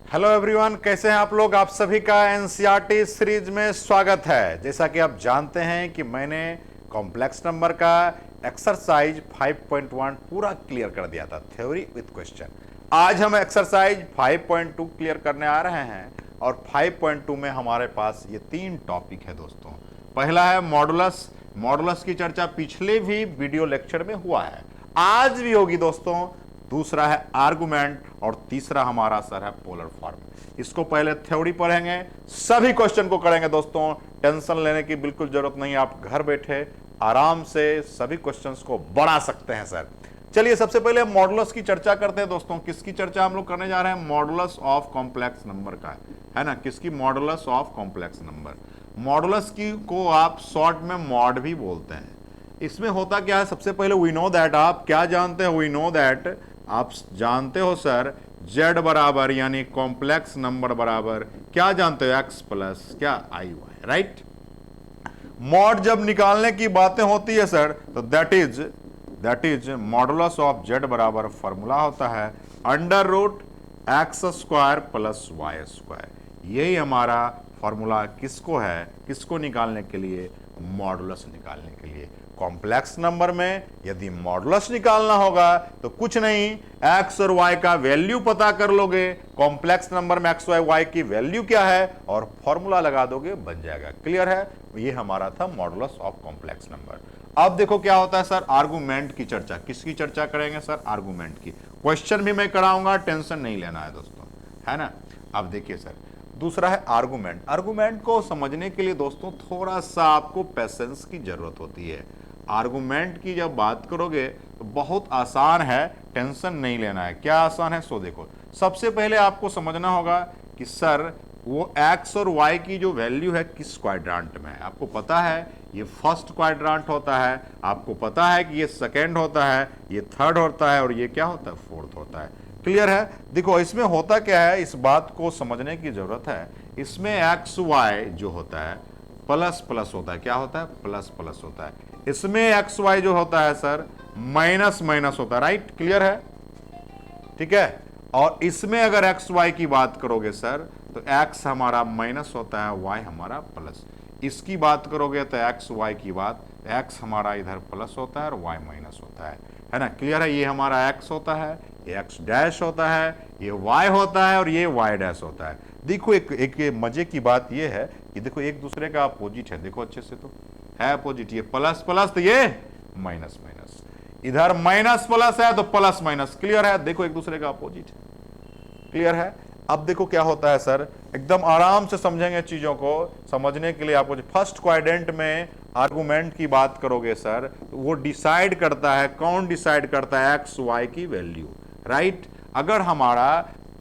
Hello everyone, कैसे हैं आप लोग। आप सभी का एनसीईआरटी सीरीज में स्वागत है। जैसा कि आप जानते हैं कि मैंने कॉम्प्लेक्स नंबर का एक्सरसाइज 5.1 पूरा क्लियर कर दिया था, थ्योरी विद क्वेश्चन। आज हम एक्सरसाइज 5.2 क्लियर करने आ रहे हैं और 5.2 में हमारे पास ये 3 टॉपिक है दोस्तों। पहला है मॉडुलस। मॉडुलस की चर्चा पिछले भी वीडियो लेक्चर में हुआ है, आज भी होगी दोस्तों। दूसरा है आर्गुमेंट और तीसरा हमारा सर है पोलर फॉर्म। इसको पहले थ्योरी पढ़ेंगे, सभी क्वेश्चन को करेंगे दोस्तों। टेंशन लेने की बिल्कुल जरूरत नहीं, आप घर बैठे आराम से सभी क्वेश्चंस को बढ़ा सकते हैं सर। चलिए सबसे पहले मॉडुलस की चर्चा करते हैं दोस्तों। किसकी चर्चा हम लोग करने जा रहे हैं? मॉडुलस ऑफ कॉम्प्लेक्स नंबर का है ना। किसकी? Modulus of complex number. Modulus की को आप शॉर्ट में मॉड भी बोलते हैं। इसमें होता क्या है, सबसे पहले वी नो दैट, आप क्या जानते हैं? वी नो दैट, आप जानते हो सर, z बराबर यानी कॉम्प्लेक्स नंबर बराबर क्या जानते हो? x प्लस क्या आई वाई, राइट। मॉड जब निकालने की बातें होती है सर, तो that is modulus of z बराबर फॉर्मूला होता है under root x square plus y square. यही हमारा फॉर्मूला किसको है? किसको निकालने के लिए? मॉडुलस निकालने के लिए। कॉम्प्लेक्स नंबर में यदि मॉडुलस निकालना होगा तो कुछ नहीं, एक्स और वाई का वैल्यू पता कर लोगे। कॉम्प्लेक्स नंबर में एक्स वाई की वैल्यू क्या है और फॉर्मूला लगा दोगे, बन जाएगा। क्लियर है? ये हमारा था मॉडुलस ऑफ कॉम्प्लेक्स नंबर। अब देखो क्या होता है सर, आर्गुमेंट की चर्चा। किसकी चर्चा करेंगे सर? आर्गुमेंट की। क्वेश्चन भी मैं कराऊंगा, टेंशन नहीं लेना है दोस्तों, है ना। अब देखिए सर, दूसरा है आर्गुमेंट। आर्गुमेंट को समझने के लिए दोस्तों थोड़ा सा आपको पेशेंस की जरूरत होती है। आर्गुमेंट की जब बात करोगे तो बहुत आसान है, टेंशन नहीं लेना है। क्या आसान है? सो देखो, सबसे पहले आपको समझना होगा कि सर वो x और y की जो वैल्यू है किस क्वाड्रांट में है। आपको पता है ये फर्स्ट क्वाड्रांट होता है, आपको पता है कि ये सेकेंड होता है, ये थर्ड होता है और ये क्या होता है? फोर्थ होता है। क्लियर है? देखो इसमें होता क्या है, इस बात को समझने की जरूरत है। इसमें एक्स वाई जो होता है प्लस प्लस होता है। क्या होता है? प्लस प्लस होता है। इसमें एक्स वाई जो होता है सर माइनस माइनस होता है, राइट। क्लियर है? ठीक है। और इसमें अगर एक्स वाई की बात करोगे सर तो एक्स हमारा माइनस होता है, वाई हमारा प्लस। इसकी बात करोगे तो एक्स वाई की बात, एक्स हमारा इधर प्लस होता है और वाई माइनस होता है ना। क्लियर है? ये हमारा एक्स होता है, ये एक्स डैश होता है, ये वाई होता है और ये वाई डैश होता है। देखो एक मजे की बात ये है कि देखो एक दूसरे का अपोजिट है। देखो अच्छे से, तो है अपोजिट। ये प्लस प्लस तो ये माइनस माइनस, इधर माइनस प्लस है तो प्लस माइनस। क्लियर है? देखो एक दूसरे का अपोजिट है। क्लियर है? अब देखो क्या होता है सर, एकदम आराम से समझेंगे चीजों को। समझने के लिए आपको फर्स्ट क्वाड्रेंट में आर्गुमेंट की बात करोगे सर तो वो डिसाइड करता है, कौन डिसाइड करता है? एक्स वाई की वैल्यू, राइट। अगर हमारा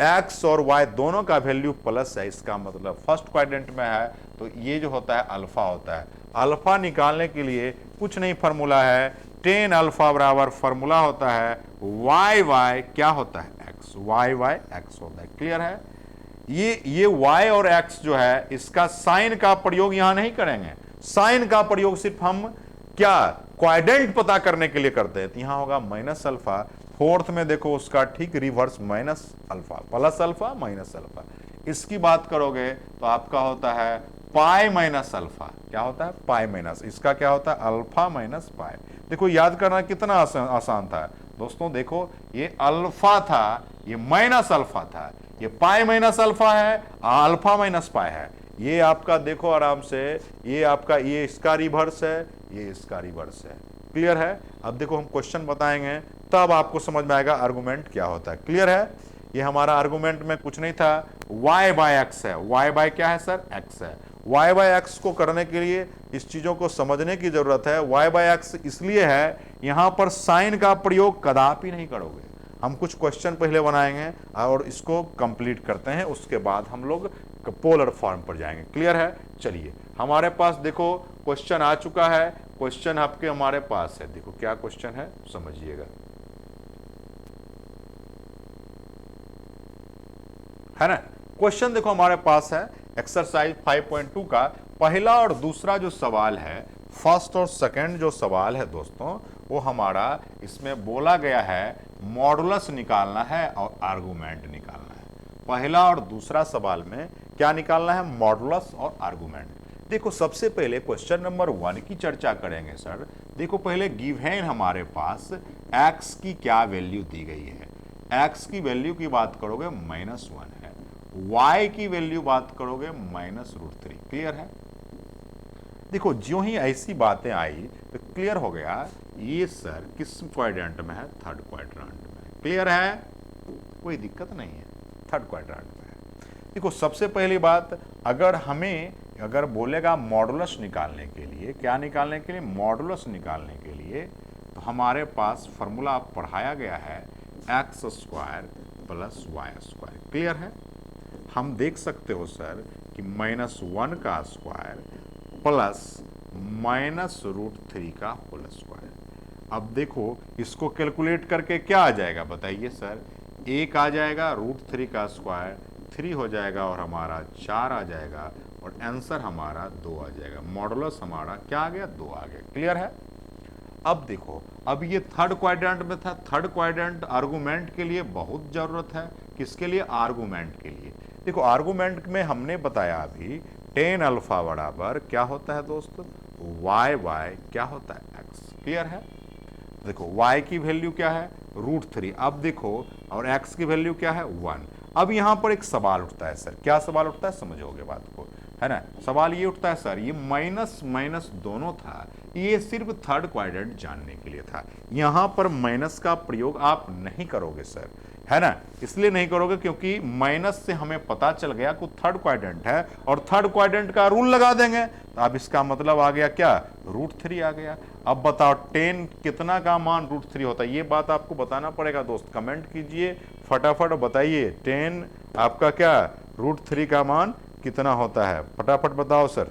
एक्स और वाई दोनों का वैल्यू प्लस है, इसका मतलब फर्स्ट क्वाड्रेंट में है, तो ये जो होता है अल्फा होता है। अल्फा निकालने के लिए कुछ नहीं, फार्मूला है टेन अल्फा बराबर फार्मूला होता है वाई वाई क्या होता है? एक्स। वाई वाई एक्स होता है। क्लियर है? ये वाई और एक्स जो है इसका साइन का प्रयोग यहां नहीं करेंगे। साइन का प्रयोग सिर्फ हम क्या क्वाड्रेंट पता करने के लिए करते हैं। तो यहां होगा माइनस अल्फा। फोर्थ में देखो उसका ठीक reverse, minus alpha plus alpha minus alpha. इसकी बात करोगे तो आपका होता है पाई माइनस अल्फा। क्या होता है? Pi minus. इसका क्या होता है? Alpha minus pi. देखो याद करना कितना आसान था दोस्तों। देखो ये अल्फा था, ये माइनस अल्फा था, ये पाई माइनस अल्फा है, अल्फा माइनस पाई है। ये आपका देखो आराम से, ये आपका ये इसका रिवर्स है, ये इसका रिवर्स है। क्लियर है? अब देखो हम क्वेश्चन बताएंगे तब आपको समझ में आएगा आर्गुमेंट क्या होता है। क्लियर है? ये हमारा आर्गुमेंट में कुछ नहीं था, y बाय एक्स है। y बाय क्या है सर? x है। y बाय एक्स को करने के लिए इस चीजों को समझने की जरूरत है। y बाय एक्स इसलिए है, यहां पर साइन का प्रयोग कदापि नहीं करोगे। हम कुछ क्वेश्चन पहले बनाएंगे और इसको कंप्लीट करते हैं, उसके बाद हम लोग पोलर फॉर्म पर जाएंगे। क्लियर है? चलिए हमारे पास देखो क्वेश्चन आ चुका है। क्वेश्चन आपके हमारे पास है, देखो क्या क्वेश्चन है समझिएगा, है ना। क्वेश्चन देखो हमारे पास है एक्सरसाइज 5.2 का पहला और दूसरा जो सवाल है, फर्स्ट और सेकंड जो सवाल है दोस्तों, वो हमारा इसमें बोला गया है मॉडुलस निकालना है और आर्गुमेंट निकालना है। पहला और दूसरा सवाल में क्या निकालना है, मॉडुलस और आर्गुमेंट। देखो सबसे पहले क्वेश्चन नंबर 1 की चर्चा करेंगे सर। देखो पहले गिवन हमारे पास x की क्या वैल्यू दी गई है, x की वैल्यू की बात करोगे -1 है, y की वैल्यू बात करोगे -√3। क्लियर है। देखो ज्यों ही ऐसी बातें आई तो क्लियर हो गया ये सर किस क्वाड्रेंट में है, थर्ड क्वाड्रेंट में। क्लियर है, कोई दिक्कत नहीं है, थर्ड क्वाड्रेंट में है। देखो सबसे पहली बात, अगर बोलेगा मॉडुलस निकालने के लिए, क्या निकालने के लिए, मॉडुलस निकालने के लिए, तो हमारे पास फॉर्मूला पढ़ाया गया है x² + y²। क्लियर है। हम देख सकते हो सर कि -1 का स्क्वायर प्लस -√3 का होल स्क्वायर। अब देखो इसको कैलकुलेट करके क्या आ जाएगा बताइए सर, 1 आ जाएगा, √3 का स्क्वायर 3 हो जाएगा और हमारा 4 आ जाएगा और आंसर हमारा 2 आ जाएगा। मॉडुलस हमारा क्या आ गया, 2 आ गया। क्लियर है। अब देखो, अब ये थर्ड क्वाड्रेंट में था, थर्ड क्वाड्रेंट आर्गुमेंट के लिए बहुत जरूरत है। किसके लिए, आर्गुमेंट के लिए। देखो आर्गुमेंट में हमने बताया अभी tan अल्फा बराबर क्या होता है दोस्त, y क्या होता है, x। क्लियर है। देखो y की वैल्यू क्या है, √3। अब देखो और x की वैल्यू क्या है, 1। अब यहां पर एक सवाल उठता है सर, क्या सवाल उठता है, समझोगे बात को, है ना। सवाल ये उठता है सर, ये माइनस माइनस दोनों था, ये सिर्फ थर्ड क्वाड्रेंट जानने के लिए था। यहां पर माइनस का प्रयोग आप नहीं करोगे सर, है ना। इसलिए नहीं करोगे क्योंकि माइनस से हमें पता चल गया कि थर्ड क्वाड्रेंट है और थर्ड क्वाड्रेंट का रूल लगा देंगे, तो अब इसका मतलब आ गया क्या, √3 आ गया। अब बताओ 10 कितना का मान √3 होता है, ये बात आपको बताना पड़ेगा दोस्त। कमेंट कीजिए फटाफट, बताइए 10 आपका क्या √3 का मान कितना होता है, फटाफट बताओ सर।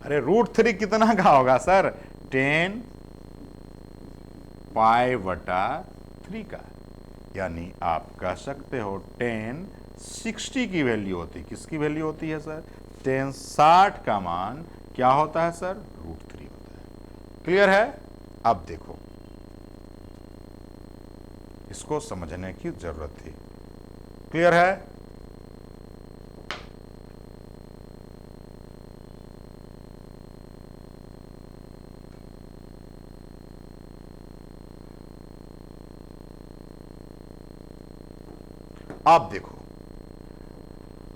अरे √3 कितना का होगा सर, 10 π/3 का, यानी आप कह सकते हो 10 60 की वैल्यू होती है। किसकी वैल्यू होती है सर, 10 60 का मान क्या होता है सर, √3 होता है। क्लियर है। अब देखो इसको समझने की जरूरत थी। क्लियर है। अब देखो,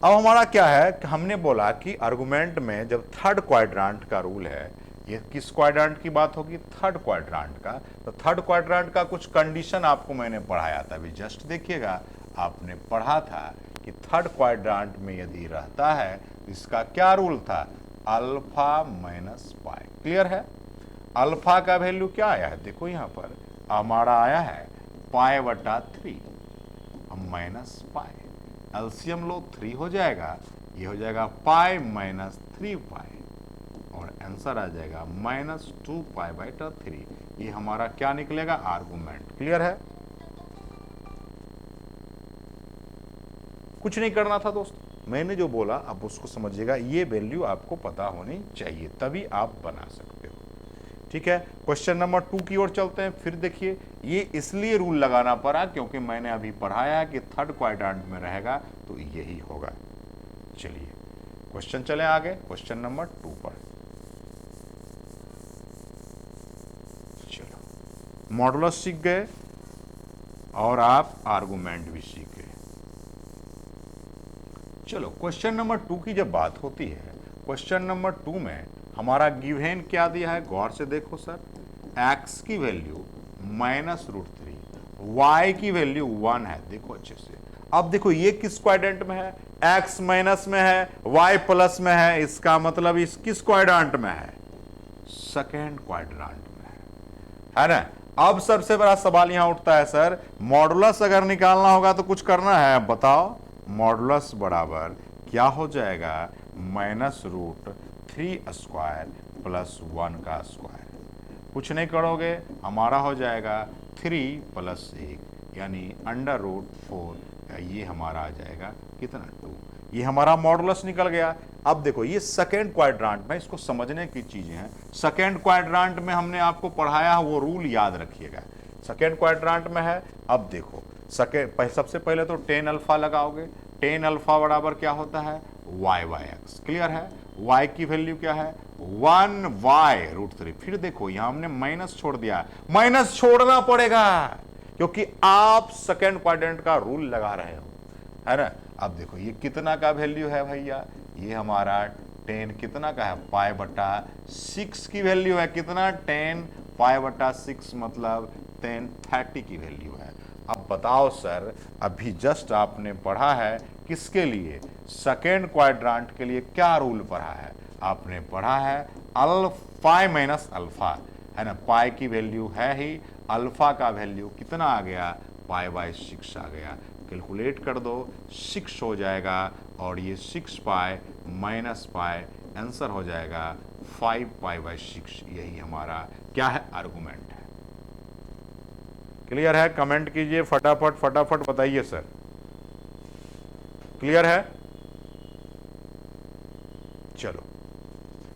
अब हमारा क्या है कि हमने बोला कि आर्गुमेंट में जब थर्ड क्वाड्रेंट का रूल है, ये किस क्वाड्रेंट की बात होगी, थर्ड क्वाड्रेंट का। तो थर्ड क्वाड्रेंट का कुछ कंडीशन आपको मैंने पढ़ाया था, अभी जस्ट देखिएगा, आपने पढ़ा था कि थर्ड क्वाड्रेंट में यदि रहता है तो इसका क्या रूल था, अल्फा माइनस पाई। क्लियर है। अल्फा का वैल्यू क्या आया है, देखो यहां पर हमारा आया है π/3 माइनस पाई, एलसीएम लो 3 हो जाएगा, ये हो जाएगा π-3π और आंसर आ जाएगा -2π/3। ये हमारा क्या निकलेगा, आर्गुमेंट। क्लियर है। कुछ नहीं करना था दोस्त, मैंने जो बोला अब उसको समझिएगा, ये वैल्यू आपको पता होनी चाहिए तभी आप बना सकते हो। ठीक है। क्वेश्चन नंबर 2 की ओर चलते हैं। फिर देखिए, ये इसलिए रूल लगाना पड़ा क्योंकि मैंने अभी पढ़ाया है कि थर्ड क्वाड्रेंट में रहेगा तो यही होगा। चलिए क्वेश्चन चले आगे, क्वेश्चन नंबर 2 पर। चलो, मॉडुलस सीख गए और आप आर्गुमेंट भी सीख गए। चलो क्वेश्चन नंबर 2 की जब बात होती है, क्वेश्चन नंबर 2 में हमारा गिवन क्या दिया है, गौर से देखो सर। x की वैल्यू -√3, y की वैल्यू 1 है, देखो अच्छे से। अब देखो ये किस क्वाड्रेंट में है, x माइनस में है, y प्लस में है, इसका मतलब इस किस क्वाड्रेंट में है, सेकेंड क्वाड्रेंट में है ना। अब सबसे बड़ा सवाल यहां उठता है सर, मॉडुलस अगर निकालना होगा तो कुछ करना है, बताओ। मॉडुलस बराबर क्या हो जाएगा, -√3² + 1 का स्क्वायर। कुछ नहीं करोगे, हमारा हो जाएगा 3 + 1 यानी √4, ये हमारा आ जाएगा कितना, 2। ये हमारा मॉडुलस निकल गया। अब देखो ये सेकेंड क्वाड्रेंट में, इसको समझने की चीजें हैं। सेकेंड क्वाड्रेंट में हमने आपको पढ़ाया वो रूल याद रखिएगा। सेकेंड क्वाड्रांट में है। अब देखो सबसे पहले तो टेन अल्फा लगाओगे, टेन अल्फा बराबर क्या होता है, वाई बाई एक्स। क्लियर है, y की वैल्यू क्या है, 1y√3। फिर देखो यहां हमने माइनस छोड़ दिया, माइनस छोड़ना पड़ेगा क्योंकि आप सेकेंड क्वाड्रेंट का रूल लगा रहे हो, है ना। अब देखो ये कितना का वैल्यू है भैया, ये हमारा 10 कितना का है, π/6 की वैल्यू है। कितना, 10 π/6 मतलब 10/30 की वैल्यू है। अब बताओ सर, अभी जस्ट आपने पढ़ा है किसके लिए, सेकेंड क्वाड्रांट के लिए क्या रूल पढ़ा है, आपने पढ़ा है अल्फा माइनस अल्फा, है ना। पाई की वैल्यू है ही, अल्फा का वैल्यू कितना आ गया, π/6 आ गया। कैलकुलेट कर दो, 6 हो जाएगा और ये 6π माइनस पाई, आंसर हो जाएगा 5π/6। यही हमारा क्या है, आर्गुमेंट है। क्लियर है, कमेंट कीजिए फटाफट फटाफट बताइए सर, क्लियर है। चलो,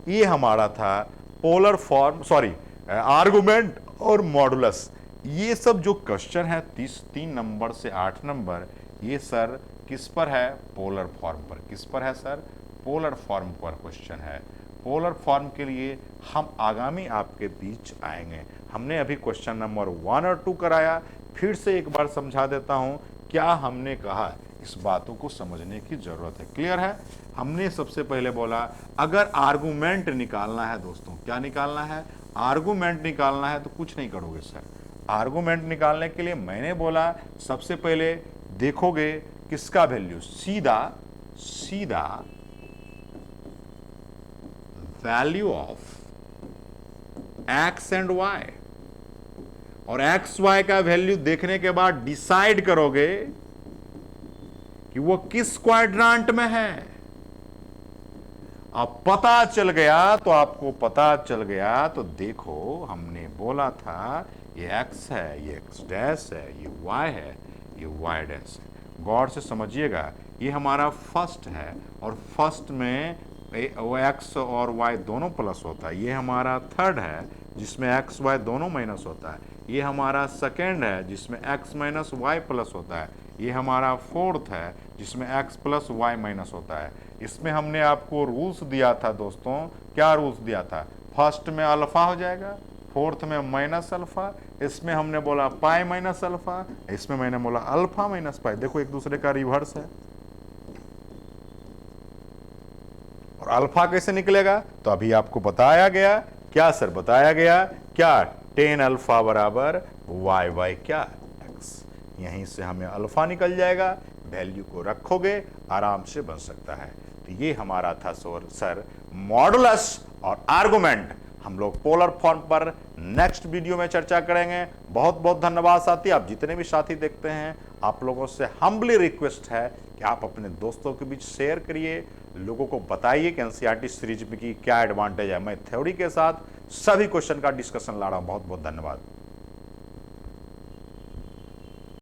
ये हमारा था पोलर फॉर्म, सॉरी आर्गुमेंट और मॉडुलस। ये सब जो क्वेश्चन है 3 नंबर से 8 नंबर, ये सर किस पर है, पोलर फॉर्म पर। किस पर है सर, पोलर फॉर्म पर क्वेश्चन है। पोलर फॉर्म के लिए हम आगामी आपके बीच आएंगे। हमने अभी क्वेश्चन नंबर 1 और 2 कराया, फिर से एक बार समझा देता हूं क्या हमने कहा, इस बातों को समझने की जरूरत है। क्लियर है, हमने सबसे पहले बोला अगर आर्गुमेंट निकालना है दोस्तों, क्या निकालना है, आर्गुमेंट निकालना है, तो कुछ नहीं करोगे सर। आर्गुमेंट निकालने के लिए मैंने बोला सबसे पहले देखोगे किसका वैल्यू, सीधा सीधा value of x and y, और एक्स वाई का वैल्यू देखने के बाद डिसाइड करोगे कि वो किस क्वाड्रांट में है। अब पता चल गया तो आपको पता चल गया, तो देखो हमने बोला था ये x है, ये x डैश है, ये y है, ये y डैश है। गौर से समझिएगा, ये हमारा फर्स्ट है और फर्स्ट में x और y दोनों प्लस होता है। ये हमारा थर्ड है जिसमें x y दोनों माइनस होता है। ये हमारा सेकेंड है जिसमें x माइनस वाई प्लस होता है। ये हमारा फोर्थ है जिसमें x प्लस वाई माइनस होता है। इसमें हमने आपको रूल्स दिया था दोस्तों, क्या रूल्स दिया था, फर्स्ट में अल्फा हो जाएगा, फोर्थ में माइनस अल्फा, इसमें हमने बोला पाई माइनस अल्फा, इसमें मैंने बोला अल्फा माइनस पाई। देखो एक दूसरे का रिवर्स है। और अल्फा कैसे निकलेगा, तो अभी आपको बताया गया, क्या सर बताया गया, क्या 10 अल्फा बराबर वाई बाई क्या एक्स। यहीं से हमें अल्फा निकल जाएगा, वैल्यू को रखोगे आराम से बन सकता है। तो ये हमारा था सर मॉडुलस और आर्गुमेंट। हम लोग पोलर फॉर्म पर नेक्स्ट वीडियो में चर्चा करेंगे। बहुत बहुत धन्यवाद साथी, आप जितने भी साथी देखते हैं, आप लोगों से हम्बली रिक्वेस्ट है कि आप अपने दोस्तों के बीच शेयर करिए, लोगों को बताइए कि एनसीईआरटी सीरीज में की क्या एडवांटेज है। मैं थ्योरी के साथ सभी क्वेश्चन का डिस्कशन ला रहा हूं। बहुत बहुत धन्यवाद।